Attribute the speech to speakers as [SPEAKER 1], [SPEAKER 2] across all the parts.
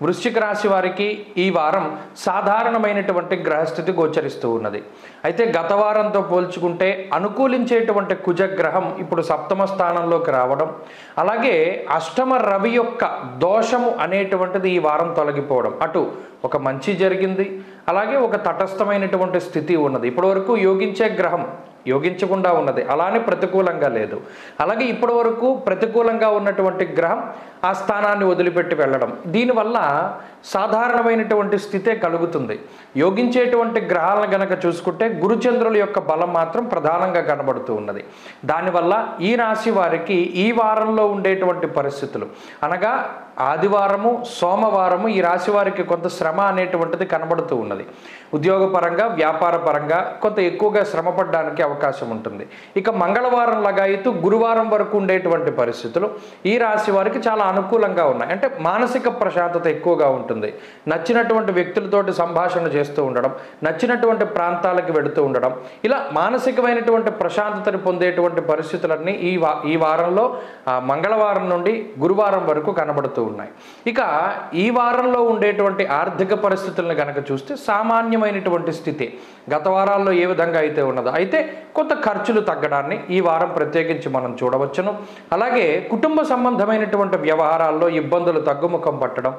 [SPEAKER 1] వృశ్చిక రాశి వారికి ఈ వారం సాధారణమైనటువంటి గ్రహస్థితి గోచరిస్తూ ఉన్నది. అయితే గత వారంతో పోల్చుకుంటే అనుకూలించేటువంటి కుజగ్రహం ఇప్పుడు సప్తమ స్థానంలోకి రావడం, అలాగే అష్టమ రవి యొక్క దోషము అనేటువంటిది ఈ వారం తొలగిపోవడం, అటు ఒక మంచి జరిగింది, అలాగే ఒక తటస్థమైనటువంటి స్థితి ఉన్నది. ఇప్పటివరకు యోగించే గ్రహం యోగించకుండా ఉన్నది, అలానే ప్రతికూలంగా లేదు. అలాగే ఇప్పటి వరకు ప్రతికూలంగా ఉన్నటువంటి గ్రహం ఆ స్థానాన్ని వదిలిపెట్టి వెళ్ళడం, దీనివల్ల సాధారణమైనటువంటి స్థితే కలుగుతుంది. యోగించేటువంటి గ్రహాలను గనక చూసుకుంటే గురుచంద్రుల యొక్క బలం మాత్రం ప్రధానంగా కనబడుతూ ఉన్నది. దానివల్ల ఈ రాశి వారికి ఈ వారంలో ఉండేటువంటి పరిస్థితులు అనగా ఆదివారము సోమవారము ఈ రాశి వారికి కొంత శ్రమ అనేటువంటిది కనబడుతూ ఉన్నది. ఉద్యోగపరంగా వ్యాపార పరంగా కొంత ఎక్కువగా శ్రమ పడడానికి అవకాశం ఉంటుంది. ఇక మంగళవారం లగాయితూ గురువారం వరకు ఉండేటువంటి పరిస్థితులు ఈ రాశి వారికి చాలా అనుకూలంగా ఉన్నాయి. అంటే మానసిక ప్రశాంతత ఎక్కువగా ఉంటుంది. నచ్చినటువంటి వ్యక్తులతోటి సంభాషణ చేస్తూ ఉండడం, నచ్చినటువంటి ప్రాంతాలకు వెళుతూ ఉండడం, ఇలా మానసికమైనటువంటి ప్రశాంతతని పొందేటువంటి పరిస్థితులన్నీ ఈ వారంలో మంగళవారం నుండి గురువారం వరకు కనబడుతూ ఉన్నాయి. ఇక ఈ వారంలో ఉండేటువంటి ఆర్థిక పరిస్థితులను కనుక చూస్తే సామాన్యమైనటువంటి స్థితి గత వారాల్లో ఏ విధంగా అయితే ఉన్నదో, అయితే కొంత ఖర్చులు తగ్గడాన్ని ఈ వారం ప్రత్యేకించి మనం చూడవచ్చును. అలాగే కుటుంబ సంబంధమైనటువంటి వ్యవహారాల్లో ఇబ్బందులు తగ్గుముఖం పట్టడం,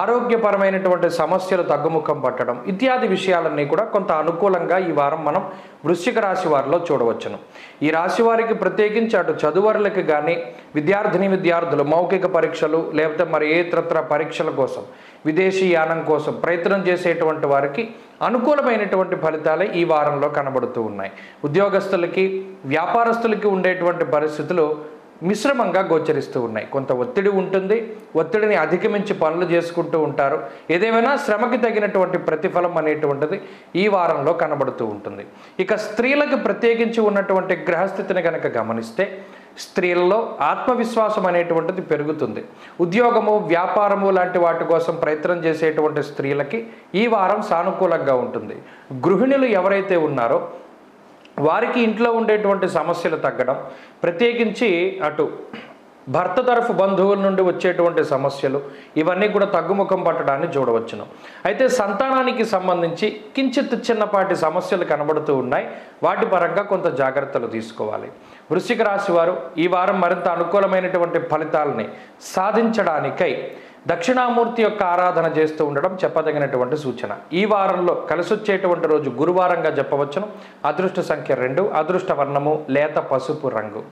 [SPEAKER 1] ఆరోగ్యపరమైనటువంటి సమస్యలు తగ్గుముఖం పట్టడం ఇత్యాది విషయాలన్నీ కూడా కొంత అనుకూలంగా ఈ వారం మనం వృశ్చిక రాశి వారిలో చూడవచ్చును. ఈ రాశి వారికి ప్రత్యేకించి అటు చదువరులకి కానీ విద్యార్థులు మౌఖిక పరీక్షలు లేకపోతే మరి ఇతరత్ర పరీక్షల కోసం విదేశీ యానం కోసం ప్రయత్నం చేసేటువంటి వారికి అనుకూలమైనటువంటి ఫలితాలే ఈ వారంలో కనబడుతూ ఉన్నాయి. ఉద్యోగస్తులకి వ్యాపారస్తులకి ఉండేటువంటి పరిస్థితులు మిశ్రమంగా గోచరిస్తూ ఉన్నాయి. కొంత ఒత్తిడి ఉంటుంది, ఒత్తిడిని అధిగమించి పనులు చేసుకుంటూ ఉంటారు. ఏదేమైనా శ్రమకి తగినటువంటి ప్రతిఫలం అనేటువంటిది ఈ వారంలో కనబడుతూ ఉంటుంది. ఇక స్త్రీలకు ప్రత్యేకించి ఉన్నటువంటి గ్రహస్థితిని కనుక గమనిస్తే స్త్రీలలో ఆత్మవిశ్వాసం అనేటువంటిది పెరుగుతుంది. ఉద్యోగము వ్యాపారము లాంటి వాటి కోసం ప్రయత్నం చేసేటువంటి స్త్రీలకి ఈ వారం సానుకూలంగా ఉంటుంది. గృహిణులు ఎవరైతే ఉన్నారో వారికి ఇంట్లో ఉండేటువంటి సమస్యలు తగ్గడం, ప్రత్యేకించి అటు భర్త తరఫు బంధువుల నుండి వచ్చేటువంటి సమస్యలు ఇవన్నీ కూడా తగ్గుముఖం పట్టడాన్ని చూడవచ్చును. అయితే సంతానానికి సంబంధించి కించిత్ చిన్నపాటి సమస్యలు కనబడుతూ ఉన్నాయి. వాటి పరంగా కొంత జాగ్రత్తలు తీసుకోవాలి. వృశ్చిక రాశి వారు ఈ వారం మరింత అనుకూలమైనటువంటి ఫలితాలని సాధించడానికై దక్షిణామూర్తి యొక్క ఆరాధన చేస్తూ ఉండడం చెప్పదగినటువంటి సూచన. ఈ వారంలో కలిసొచ్చేటువంటి రోజు గురువారంగా చెప్పవచ్చును. అదృష్ట సంఖ్య 2, అదృష్ట వర్ణము లేత పసుపు రంగు.